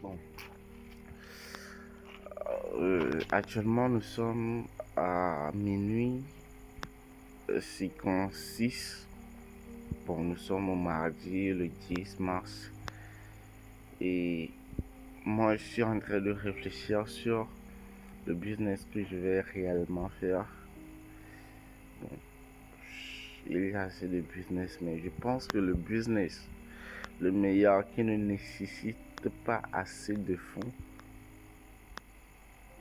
Bon, actuellement nous sommes à minuit 56. Bon, nous sommes au mardi le 10 mars et moi je suis en train de réfléchir sur le business que je vais réellement faire. Bon, il y a assez de business, mais je pense que le business le meilleur qui ne nécessite pas assez de fonds,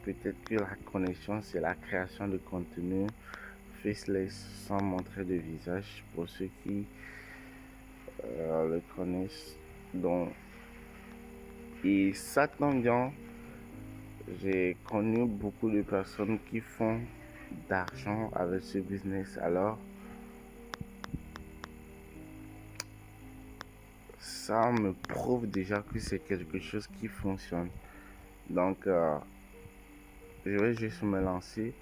peut-être que la connexion c'est la création de contenu faceless sans montrer de visage pour ceux qui le connaissent. Donc, et ça tombe bien, j'ai connu beaucoup de personnes qui font d'argent avec ce business. Alors, ça me prouve déjà que c'est quelque chose qui fonctionne. Donc, je vais juste me lancer,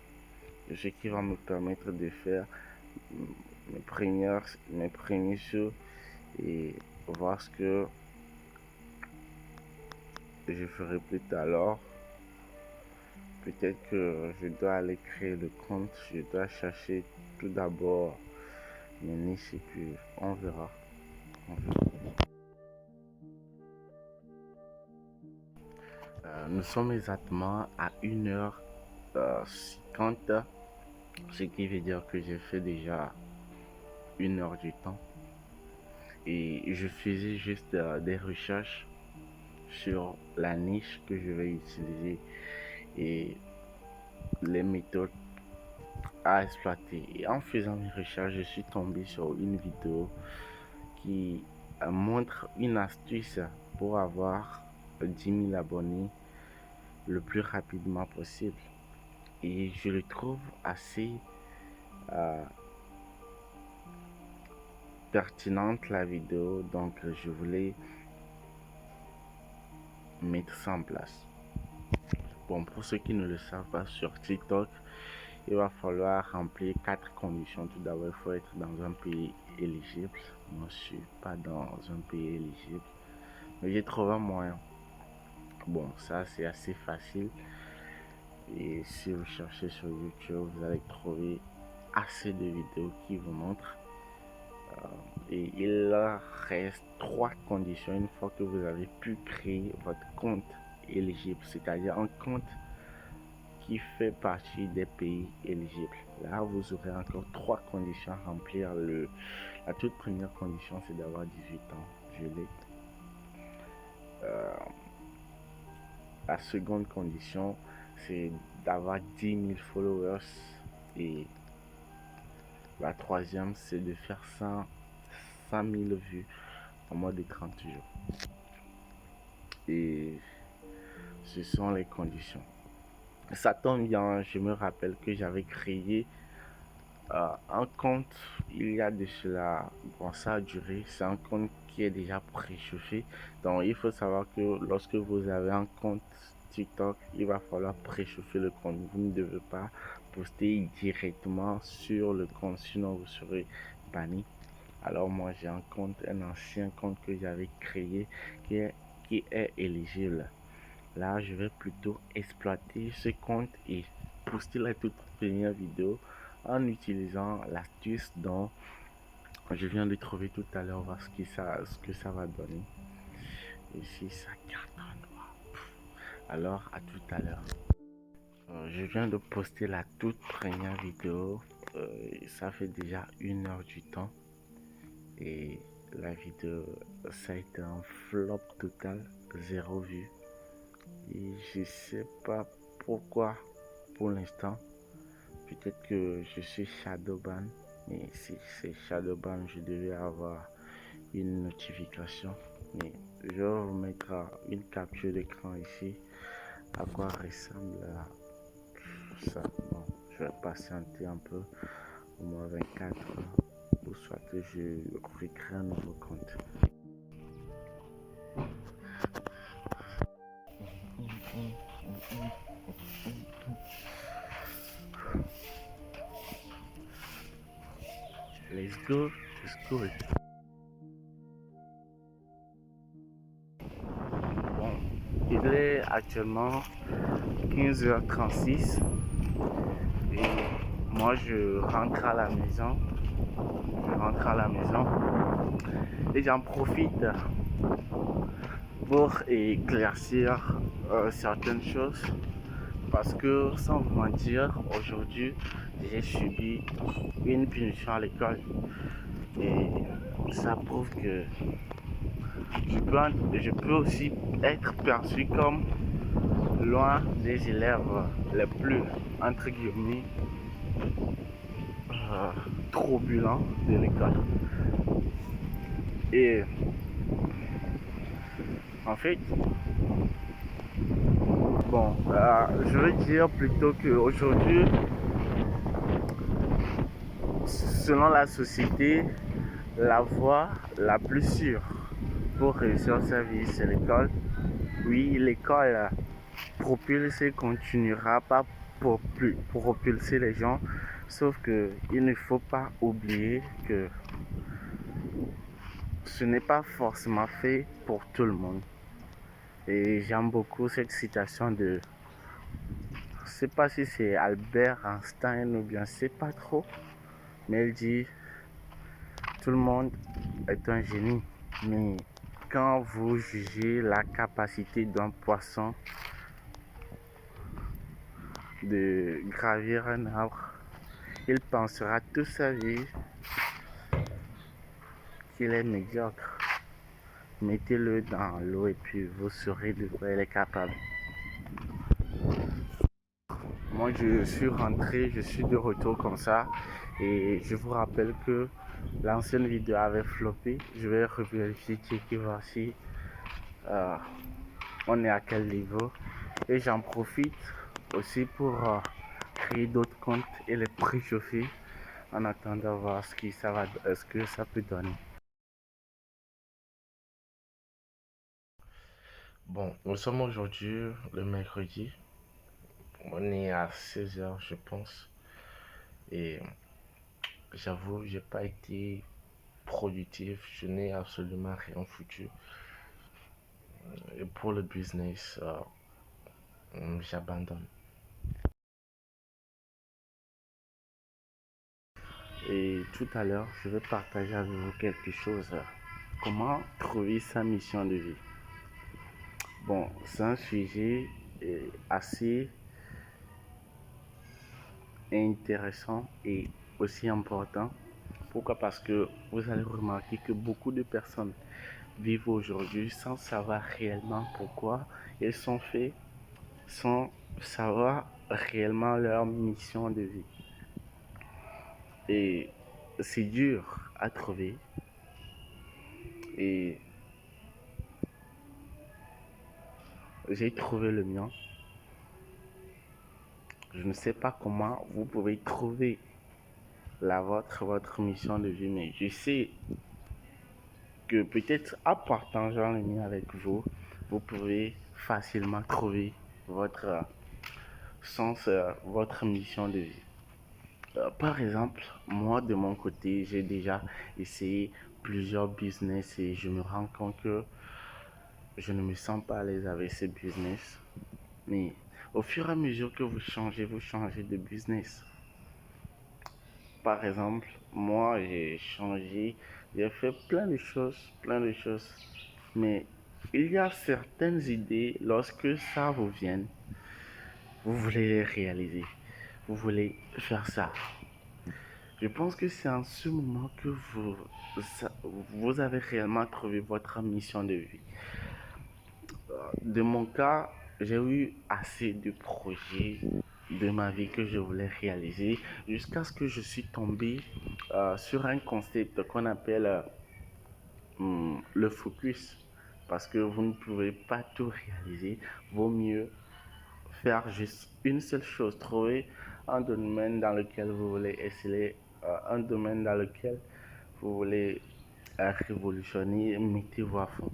ce qui va me permettre de faire mes premiers shows et voir ce que je ferai plus tard. Peut-être que je dois aller créer le compte, je dois chercher tout d'abord mes niches et puis on verra. Nous sommes exactement à 1h50, ce qui veut dire que j'ai fait déjà 1 heure du temps. Et je faisais juste des recherches sur la niche que je vais utiliser et les méthodes à exploiter. Et en faisant mes recherches, je suis tombé sur une vidéo qui montre une astuce pour avoir 10 000 abonnés le plus rapidement possible. Et je le trouve assez pertinente la vidéo, donc je voulais mettre ça en place. Bon, pour ceux qui ne le savent pas, sur TikTok, il va falloir remplir 4 conditions. Tout d'abord, il faut être dans un pays éligible. Moi, je suis pas dans un pays éligible, mais j'ai trouvé un moyen. Bon, ça c'est assez facile. Et si vous cherchez sur YouTube, vous allez trouver assez de vidéos qui vous montrent. Et il reste 3 conditions une fois que vous avez pu créer votre compte éligible, c'est-à-dire un compte qui fait partie des pays éligibles. Là, vous aurez encore 3 conditions à remplir. La toute première condition, c'est d'avoir 18 ans. Je l'ai. La seconde condition, c'est d'avoir 10 000 followers. Et la troisième, c'est de faire 100 000 vues en moins de 30 jours. Et ce sont les conditions. Ça tombe bien, je me rappelle que j'avais créé un compte il y a de cela. Bon, ça a duré. C'est un compte qui est déjà préchauffé. Donc, il faut savoir que lorsque vous avez un compte TikTok, il va falloir préchauffer le compte. Vous ne devez pas poster directement sur le compte, sinon vous serez banni. Alors, moi, j'ai un compte, un ancien compte que j'avais créé qui est éligible. Là, je vais plutôt exploiter ce compte et poster la toute première vidéo en utilisant l'astuce dont je viens de trouver tout à l'heure, voir ce que ça va donner. Et si ça cartonne, alors à tout à l'heure. Je viens de poster la toute première vidéo. Ça fait déjà 1 heure du temps. Et la vidéo, ça a été un flop total, 0 vue. Et je sais pas pourquoi pour l'instant. Peut-être que je suis shadowban, mais si c'est shadowban, je devais avoir une notification. Mais je vais vous mettre une capture d'écran ici. À quoi ressemble ça? Bon, je vais patienter un peu, au moins 24 heures, ou soit que je recrée un nouveau compte. Let's go, let's go. Bon, Il est actuellement 15h36 et moi je rentre à la maison. Et j'en profite pour éclaircir certaines choses parce que sans vous mentir, aujourd'hui j'ai subi une punition à l'école et ça prouve que je peux aussi être perçu comme loin des élèves les plus entre guillemets euh, turbulents de l'école. Et en fait, bon, je veux dire plutôt qu'aujourd'hui, selon la société, la voie la plus sûre pour réussir sa vie, c'est l'école. Oui, l'école propulse et continuera pas pour propulser les gens, sauf que il ne faut pas oublier que ce n'est pas forcément fait pour tout le monde. Et j'aime beaucoup cette citation de, je sais pas si c'est Albert Einstein ou bien c'est pas trop, mais elle dit tout le monde est un génie, mais quand vous jugez la capacité d'un poisson de gravir un arbre, il pensera toute sa vie qu'il est médiocre. Mettez-le dans l'eau et puis vous saurez de quoi il est capable. Moi, je suis rentré, je suis de retour comme ça. Et je vous rappelle que l'ancienne vidéo avait floppé. Je vais revérifier, checker, voir si euh, on est à quel niveau. Et j'en profite aussi pour créer d'autres comptes et les préchauffer en attendant voir ce que ça peut donner. Bon, nous sommes aujourd'hui le mercredi. On est à 16h, je pense. Et j'avoue, j'ai pas été productif. Je n'ai absolument rien foutu. Et pour le business, j'abandonne. Et tout à l'heure, je vais partager avec vous quelque chose. Comment trouver sa mission de vie? Bon, c'est un sujet assez intéressant et aussi important. Pourquoi? Parce que vous allez remarquer que beaucoup de personnes vivent aujourd'hui sans savoir réellement pourquoi ils sont faits, sans savoir réellement leur mission de vie. Et c'est dur à trouver. Et j'ai trouvé le mien. Je ne sais pas comment vous pouvez trouver votre mission de vie, mais je sais que peut-être en partageant le mien avec vous, vous pouvez facilement trouver votre sens, votre mission de vie. Par exemple, moi de mon côté, j'ai déjà essayé plusieurs business et je me rends compte que je ne me sens pas à l'aise avec ces business. Mais au fur et à mesure que vous changez de business. Par exemple, moi j'ai changé, j'ai fait plein de choses. Mais il y a certaines idées, lorsque ça vous vient, vous voulez les réaliser. Vous voulez faire ça. Je pense que c'est en ce moment que vous avez réellement trouvé votre mission de vie. De mon cas, j'ai eu assez de projets de ma vie que je voulais réaliser jusqu'à ce que je suis tombé sur un concept qu'on appelle le focus. Parce que vous ne pouvez pas tout réaliser. Vaut mieux faire juste une seule chose. Trouver un domaine dans lequel vous voulez exceller, un domaine dans lequel vous voulez révolutionner, mettez-vous à fond.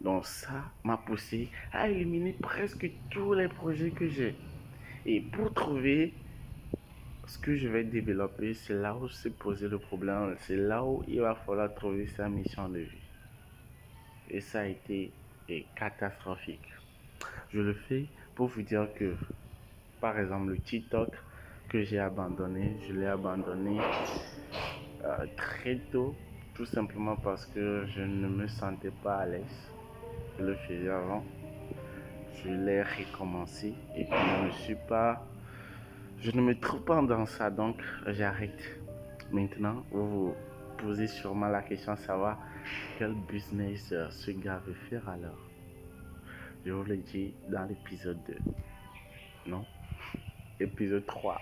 Donc ça m'a poussé à éliminer presque tous les projets que j'ai. Et pour trouver ce que je vais développer, c'est là où se poser le problème. C'est là où il va falloir trouver sa mission de vie. Et ça a été catastrophique. Je le fais pour vous dire que, par exemple, le TikTok que j'ai abandonné, je l'ai abandonné très tôt, tout simplement parce que je ne me sentais pas à l'aise. Je le faisais avant, je l'ai recommencé et puis je ne me trouve pas dans ça, donc j'arrête. Maintenant, vous vous posez sûrement la question de savoir quel business ce gars veut faire alors. Je vous le dis dans l'épisode 2, non, épisode 3.